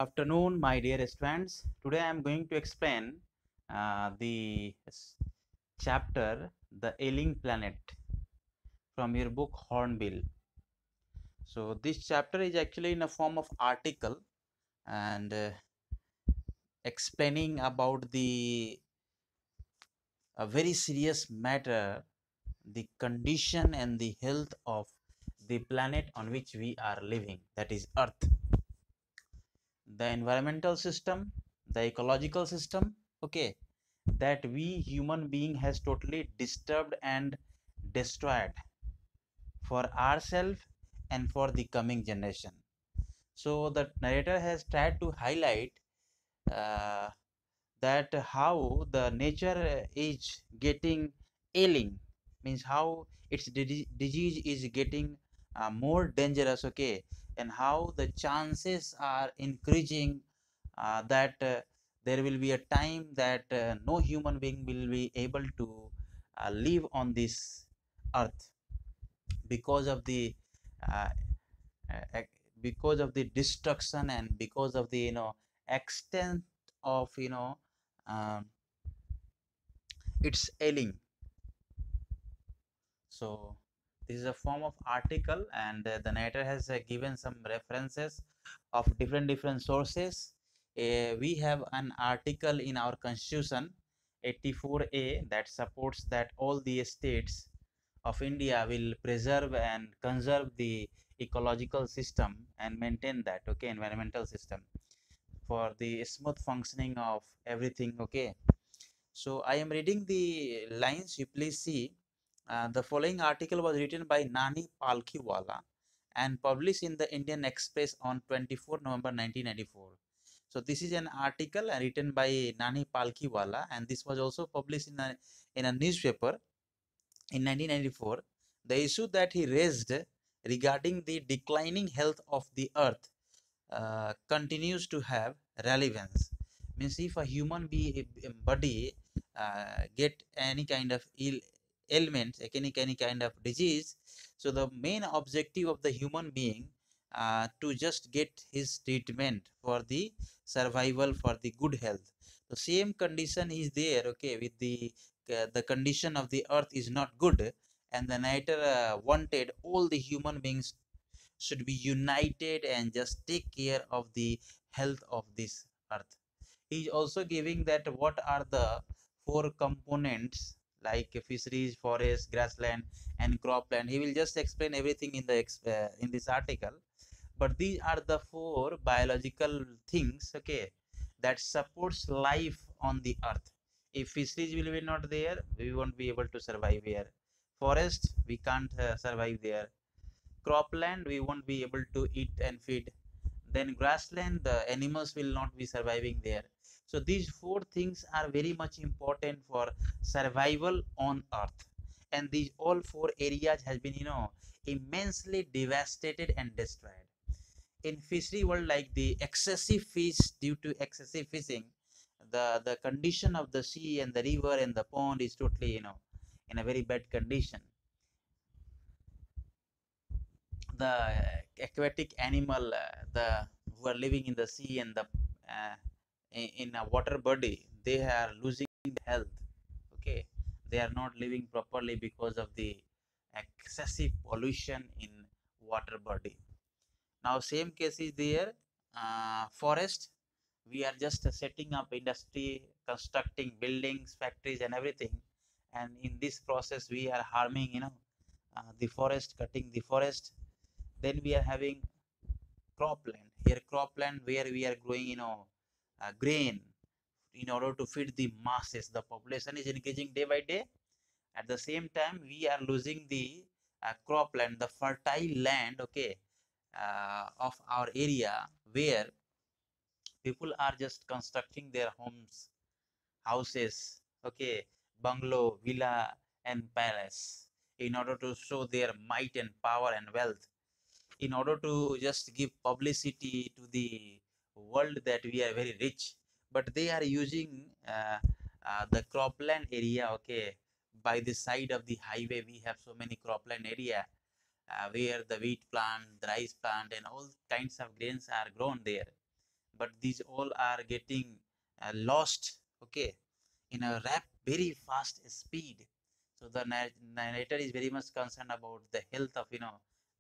Afternoon, my dear students. Today I am going to explain the chapter The Ailing Planet from your book Hornbill. So this chapter is actually in a form of article and explaining about the a very serious matter, the condition and the health of the planet on which we are living, that is Earth. The environmental system, the ecological system, okay, that we human being has totally disturbed and destroyed for ourselves and for the coming generation. So the narrator has tried to highlight uh, that how the nature is getting ailing, means how its disease is getting more dangerous, okay, and how the chances are increasing that there will be a time that no human being will be able to live on this earth because of the uh, uh, because of the destruction and because of the extent of um, its ailing. So this is a form of article, and the narrator has given some references of different sources. We have an article in our constitution 84A that supports that all the states of India will preserve and conserve the ecological system and maintain that, okay, environmental system for the smooth functioning of everything, okay. So I am reading the lines. You please see. The following article was written by Nani Palkhiwala and published in the Indian Express on 24 November 1994. So this is an article written by Nani Palkhiwala, and this was also published in a newspaper in 1994. The issue that he raised regarding the declining health of the earth continues to have relevance. Means if a human body get any kind of ailment, any kind of disease, so the main objective of the human being to just get his treatment for the survival, for the good health. The same condition is there, okay, with the condition of the earth is not good, and the narrator wanted all the human beings should be united and just take care of the health of this earth. He is also giving that what are the four components like fisheries, forest, grassland, and cropland. He will just explain everything in this article. But these are the four biological things, okay, that supports life on the earth. If fisheries will be not there, we won't be able to survive here. Forest, we can't survive there. Cropland, we won't be able to eat and feed. Then grassland, the animals will not be surviving there. So these four things are very much important for survival on earth, and these all four areas has been immensely devastated and destroyed. In fishery world, like the excessive fish, due to excessive fishing, the condition of the sea and the river and the pond is totally in a very bad condition. The aquatic animal, the who are living in the sea and the uh, in a water body, they are losing health, okay. They are not living properly because of the excessive pollution in water body. Now same case is there. Forest, we are just setting up industry, constructing buildings, factories and everything, and in this process we are harming the forest, cutting the forest. Then we are having cropland. Here cropland where we are growing grain in order to feed the masses. The population is increasing day by day. At the same time we are losing the cropland, the fertile land, okay, of our area, where people are just constructing their homes, houses, okay, bungalow, villa and palace, in order to show their might and power and wealth, in order to just give publicity to the world that we are very rich. But they are using the cropland area, okay. By the side of the highway we have so many cropland area where the wheat plant, the rice plant and all kinds of grains are grown there. but these all are getting lost, okay, in a very fast speed. So the narrator is very much concerned about the health of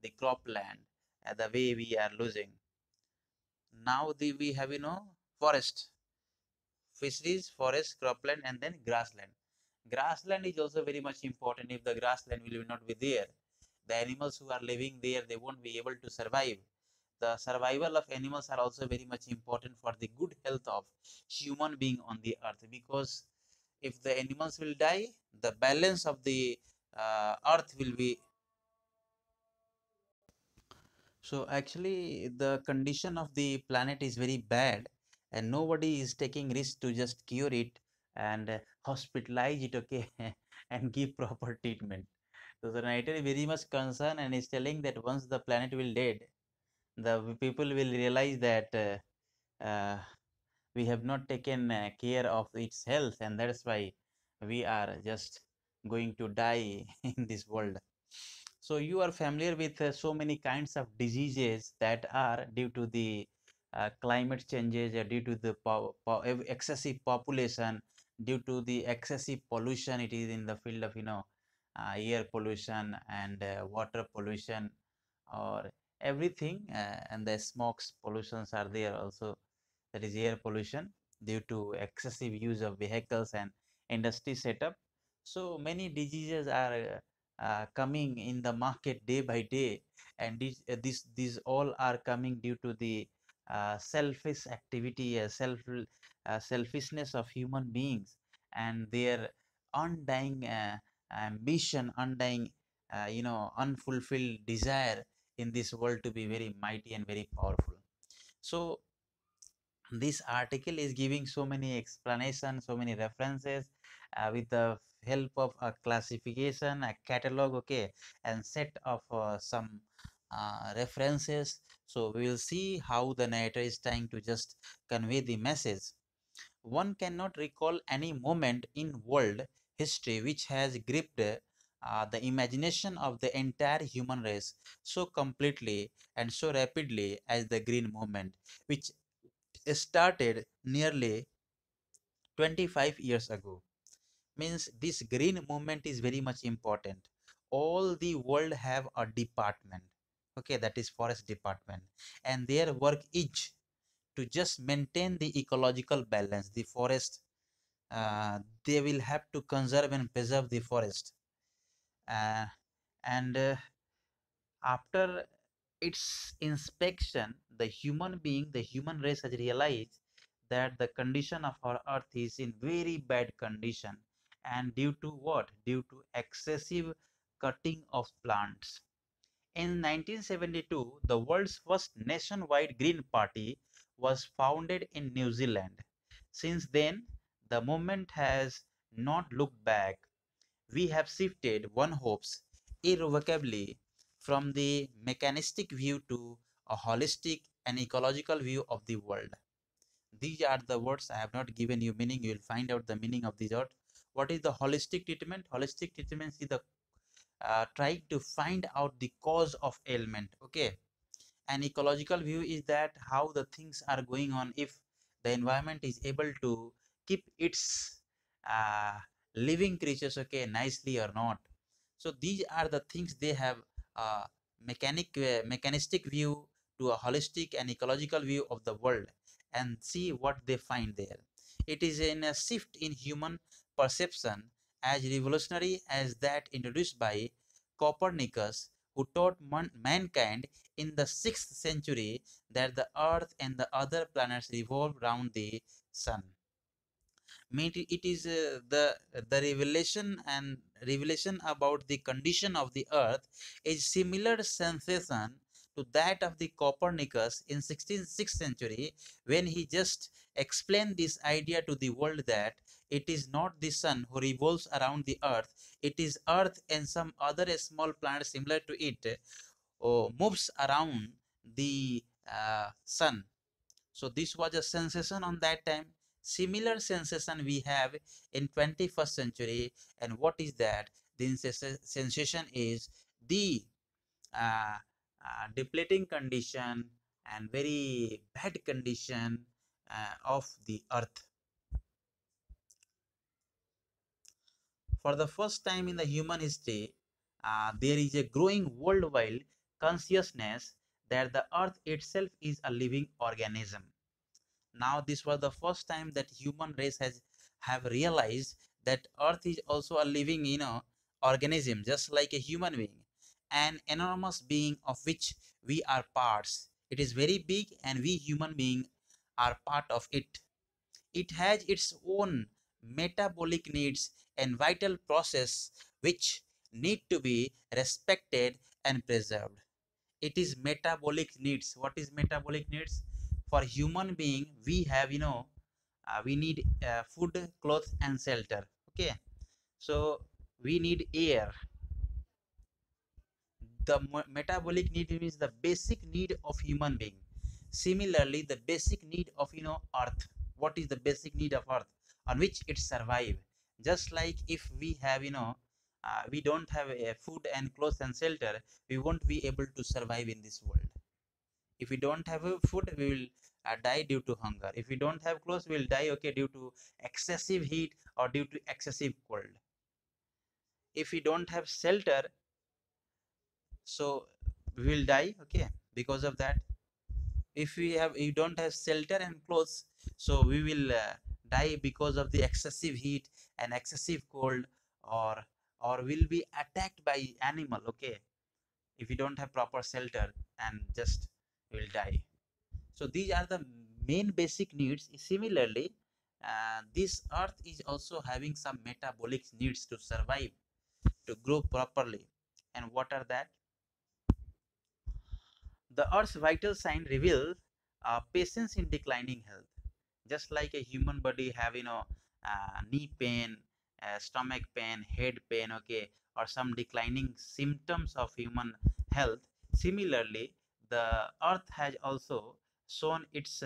the cropland, the way we are losing. Now we have forest, fisheries, forest, cropland, and then grassland. Grassland is also very much important. If the grassland will not be there, the animals who are living there, they won't be able to survive. The survival of animals are also very much important for the good health of human being on the earth, because if the animals will die, the balance of the earth will be. So actually, the condition of the planet is very bad, and nobody is taking risk to just cure it and hospitalize it, okay, and give proper treatment. So the writer is very much concerned and is telling that once the planet will dead, the people will realize that we have not taken care of its health, and that's why we are just going to die in this world. So you are familiar with so many kinds of diseases that are due to the climate changes, due to the excessive population, due to the excessive pollution. It is in the field of air pollution and water pollution, or everything, and the smokes pollutions are there also. That is air pollution due to excessive use of vehicles and industry setup. So many diseases are coming in the market day by day, and these all are coming due to the selfish activity, selfishness of human beings, and their undying ambition, undying unfulfilled desire in this world to be very mighty and very powerful. So this article is giving so many explanations, so many references, with the help of a classification, a catalog, okay, and set of some references. So we will see how the narrator is trying to just convey the message. One cannot recall any moment in world history which has gripped the imagination of the entire human race so completely and so rapidly as the Green Movement, which started nearly 25 years ago. Means this green movement is very much important. All the world have a department, okay, that is forest department, and their work is to just maintain the ecological balance. The forest, they will have to conserve and preserve the forest, uh, and after its inspection, the human race has realized that the condition of our earth is in very bad condition, and due to what? Due to excessive cutting of plants. In 1972, the world's first nationwide Green Party was founded in New Zealand. Since then, the movement has not looked back. We have shifted, one hopes, irrevocably from the mechanistic view to a holistic and ecological view of the world. These are the words. I have not given you meaning. You will find out the meaning of these words. What is the holistic treatment? Holistic treatment is the trying to find out the cause of ailment. Okay, an ecological view is that how the things are going on, if the environment is able to keep its uh, living creatures, okay, nicely or not. So these are the things. They have a mechanistic view to a holistic and ecological view of the world, and see what they find there. It is in a shift in human perception as revolutionary as that introduced by Copernicus, who taught mankind in the 6th century that the earth and the other planets revolve around the sun. It is the revelation about the condition of the earth is similar sensation to that of the Copernicus in 16th century, when he just explained this idea to the world that it is not the sun who revolves around the earth, it is earth and some other small planet similar to it moves around the sun. So this was a sensation on that time. Similar sensation we have in 21st century. And what is that? The sensation is the uh, depleting condition and very bad condition of the earth. For the first time in the human history, there is a growing worldwide consciousness that the earth itself is a living organism. Now this was the first time that human race has have realized that earth is also a living organism, just like a human being, an enormous being of which we are parts. It is very big and we human being are part of it. It has its own metabolic needs and vital process which need to be respected and preserved. It is metabolic needs. What is metabolic needs? For human being, we have we need food, clothes and shelter. Okay, so we need air. The metabolic need is the basic need of human being. Similarly, the basic need of earth. What is the basic need of earth on which it survive? Just like if we have we don't have food and clothes and shelter, we won't be able to survive in this world. If we don't have food, we will die due to hunger. If we don't have clothes, we will die, okay, due to excessive heat or due to excessive cold. If we don't have shelter, so we will die, okay, because of that. If we don't have shelter and clothes, so we will die because of the excessive heat and excessive cold, or will be attacked by animal, okay, if we don't have proper shelter, and just will die. So these are the main basic needs. Similarly, this earth is also having some metabolic needs to survive, to grow properly. And what are that? The earth's vital sign reveal patience in declining health. Just like a human body have knee pain, stomach pain, head pain, okay, or some declining symptoms of human health. Similarly, the earth has also shown its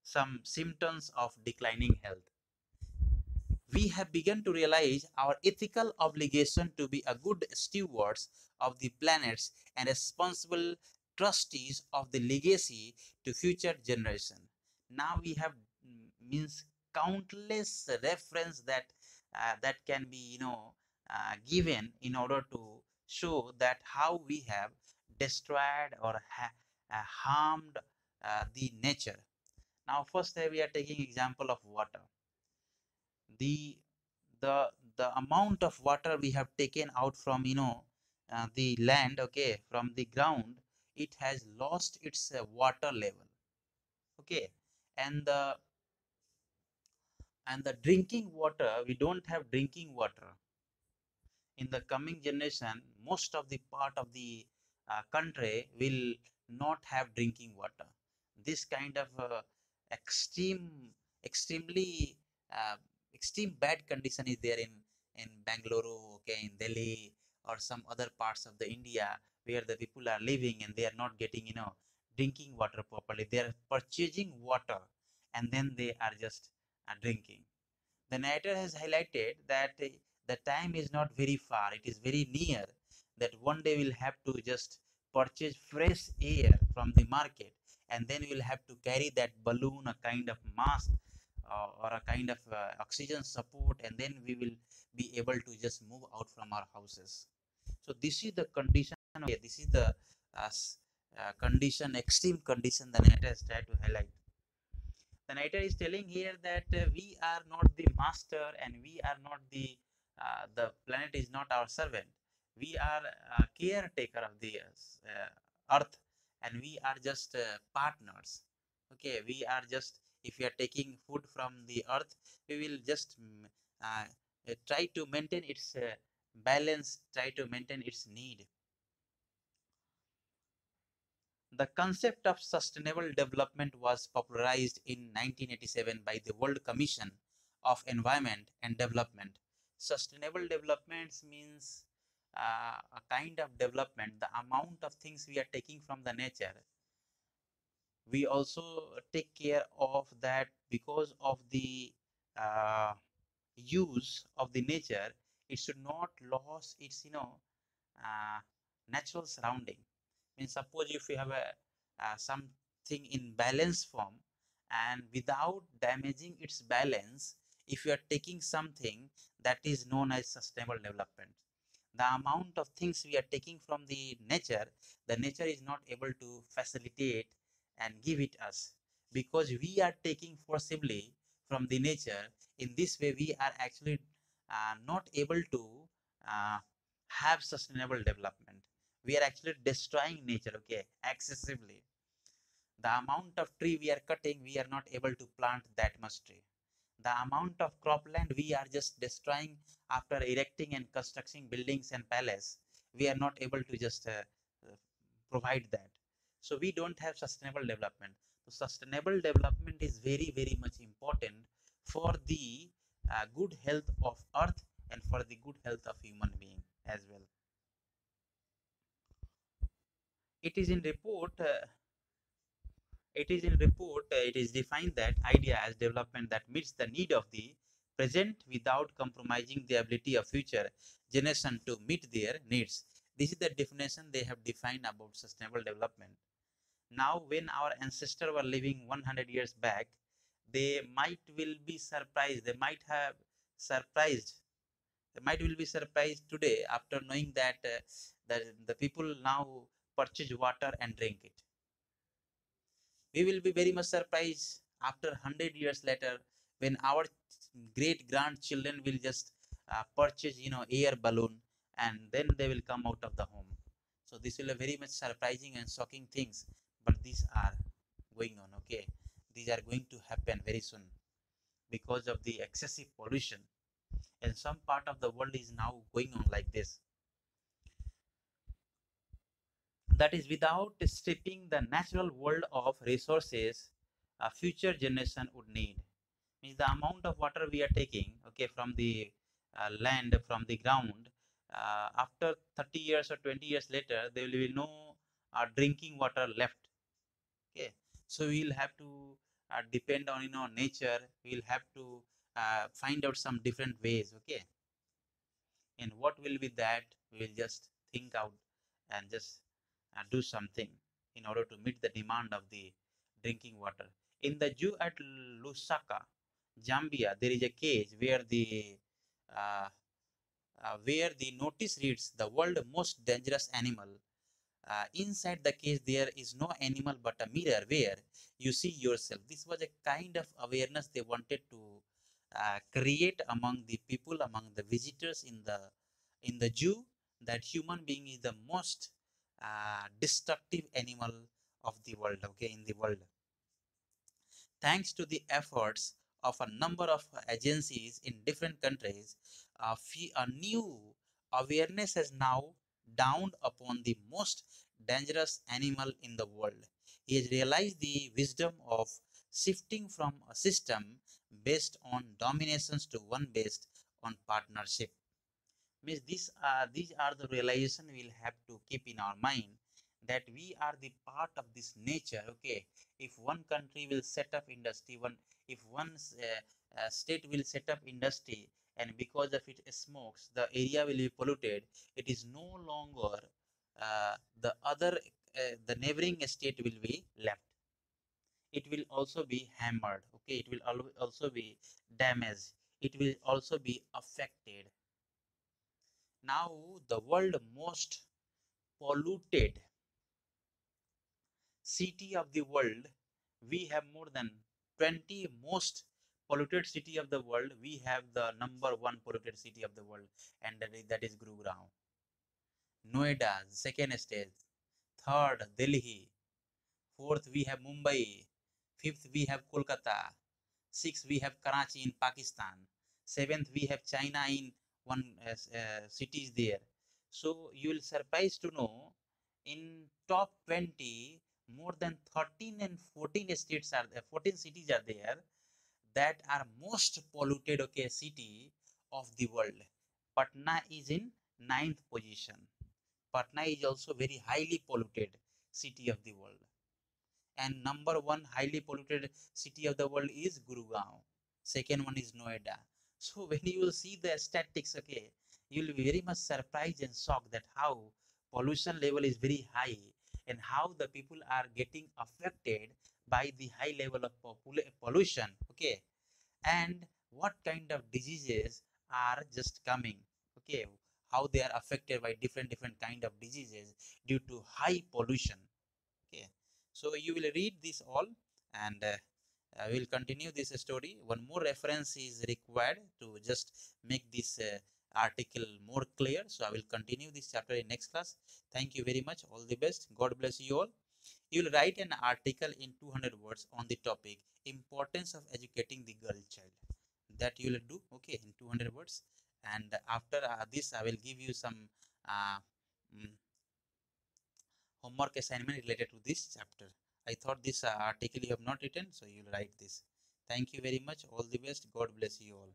some symptoms of declining health. We have begun to realize our ethical obligation to be a good stewards of the planets and responsible trustees of the legacy to future generation. Now we have means countless reference that that can be given in order to show that how we have destroyed or harmed the nature. Now first we are taking example of water. The the the amount of water we have taken out from the land, okay, from the ground, it has lost its water level, okay. And the drinking water, we don't have drinking water. In the coming generation, most of the part of the country will not have drinking water. This kind of extreme extremely uh, extreme bad condition is there in Bangalore, okay, in Delhi, or some other parts of the India, where the people are living and they are not getting drinking water properly. They are purchasing water and then they are just drinking. The narrator has highlighted that the time is not very far, it is very near, that one day we'll have to just purchase fresh air from the market, and then we'll have to carry that balloon, a kind of mask, or a kind of oxygen support, and then we will be able to just move out from our houses. So this is the condition, okay, this is the condition, extreme condition the narrator has tried to highlight. The narrator is telling here that we are not the master, and we are not the planet is not our servant. We are a caretaker of the earth, and we are just partners, okay. We are just, if we are taking food from the earth, we will just try to maintain its balance, try to maintain its need. The concept of sustainable development was popularized in 1987 by the World Commission of Environment and Development. Sustainable development means a kind of development, the amount of things we are taking from the nature. We also take care of that because of the uh, use of the nature. It should not lose its uh, natural surrounding. I mean, suppose if you have a something in balance form, and without damaging its balance, if you are taking something that is known as sustainable development, the amount of things we are taking from the nature, the nature is not able to facilitate and give it us, because we are taking forcibly from the nature. In this way we are actually not able to uh, have sustainable development. We are actually destroying nature, okay, excessively. The amount of tree we are cutting, we are not able to plant that much tree. The amount of cropland we are just destroying after erecting and constructing buildings and palace, we are not able to just uh, provide that. So we don't have sustainable development. So sustainable development is very very much important for the good health of earth and for the good health of human being as well. It is in report it is defined that idea as development that meets the need of the present without compromising the ability of future generation to meet their needs. This is the definition they have defined about sustainable development. Now, when our ancestors were living 100 years back, they might will be surprised. Surprised. They might will be surprised today after knowing that the people now purchase water and drink it. We will be very much surprised after 100 years later when our great grandchildren will just purchase air balloon, and then they will come out of the home. So this will be very much surprising and shocking things, but these are going on, okay. These are going to happen very soon because of the excessive pollution, and some part of the world is now going on like this. That is without stripping the natural world of resources a future generation would need. Means the amount of water we are taking, okay, from the land, from the ground, after 30 years or 20 years later there will be no drinking water left, okay. So we'll have to depend on nature. We'll have to find out some different ways, okay. And what will be that, we'll just think out and just do something in order to meet the demand of the drinking water. In the zoo at Lusaka, Zambia, there is a cage uh, where the notice reads the world most dangerous animal. Inside the cage, there is no animal but a mirror where you see yourself. This was a kind of awareness they wanted to create among the people, among the visitors in the zoo, that human being is the most destructive animal of the world, okay, in the world. Thanks to the efforts of a number of agencies in different countries, a new awareness has now dawned upon the most dangerous animal in the world. He has realized the wisdom of shifting from a system based on dominations to one based on partnership. Means these are the realization we'll have to keep in our mind, that we are the part of this nature, okay. If one country will set up industry, one if one state will set up industry, and because of it smokes, the area will be polluted. It is no longer the other the neighboring state will be left. It will also be hammered, okay. It will also be damaged. It will also be affected. Now, the world most polluted city of the world, we have more than 20 most polluted city of the world. We have the number one polluted city of the world, and that is Gurugram. Noida, second stage. Third, Delhi. Fourth, we have Mumbai. Fifth, we have Kolkata. Sixth, we have Karachi in Pakistan. Seventh, we have China in one cities there. So you will surprised to know, in top 20, more than 13 and 14 states are there, 14 cities are there that are most polluted, okay, city of the world. Patna is in ninth position. Patna is also very highly polluted city of the world. And number one highly polluted city of the world is Gurugram. Second one is Noida. So when you will see the statistics, okay, you will be very much surprised and shocked that how pollution level is very high and how the people are getting affected by the high level of pollution. Okay, and what kind of diseases are just coming. Okay, how they are affected by different kind of diseases due to high pollution. Okay, so you will read this all, and I will continue this story. One more reference is required to just make this article more clear. So I will continue this chapter in next class. Thank you very much. All the best. God bless you all. You will write an article in 200 words on the topic importance of educating the girl child. That you will do, okay, in 200 words. And after this, I will give you some uh, mm, homework assignment related to this chapter. I thought this article you have not written, so you will write this. Thank you very much. All the best. God bless you all.